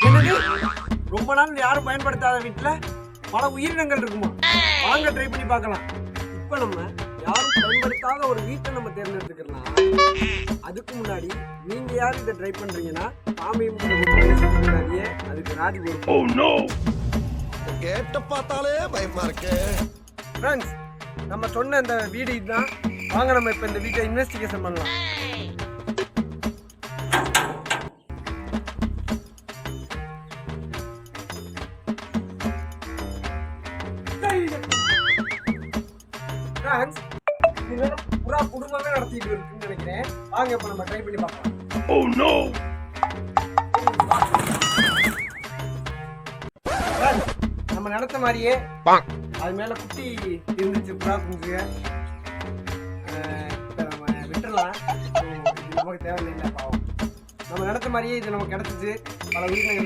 என்னது? ரொம்ப நாள் யாரும் பயன்படுத்தாத வீட்டுல பல உயிரினங்கள் இருக்குமா? வாங்க ட்ரை பண்ணி பார்க்கலாம். இப்ப நம்ம யாரும் பயன்படுத்தாத ஒரு வீட்டை நம்ம தேர்ந்தெடுத்துக்கலாம். அதுக்கு முன்னாடி நீங்க யாரும் இதை ட்ரை பண்றீங்கன்னா சாமியும் முன்னாடியே அதுக்கு ராஜி கொடுப்போம். கேட்ட பார்த்தாலே பயமா இருக்கு. ஃப்ரெண்ட்ஸ், நம்ம சொன்ன இந்த வீடு இதுதான். வாங்க நம்ம இப்ப இந்த வீட்டை இன்வெஸ்டிகேஷன் பண்ணலாம். ஃப்ரெண்ட்ஸ், இது புறா குடும்பமே நடத்திட்டு இருக்குன்னு நினைக்கிறேன். வாங்க இப்ப நம்ம ட்ரை பண்ணி பார்க்கலாம். Oh no! ஃப்ரெண்ட்ஸ், நம்ம நடத்த மாதிரியே அது மேல குட்டி இருந்துச்சு, புறா குஞ்சுங்க. நம்ம விட்டுறலாம், இது நமக்கு தேவையில்லை, பாவம். நம்ம நடத்த மாதிரியே இது நமக்கு கிடைச்சிச்சு. பல உயிரினங்கள்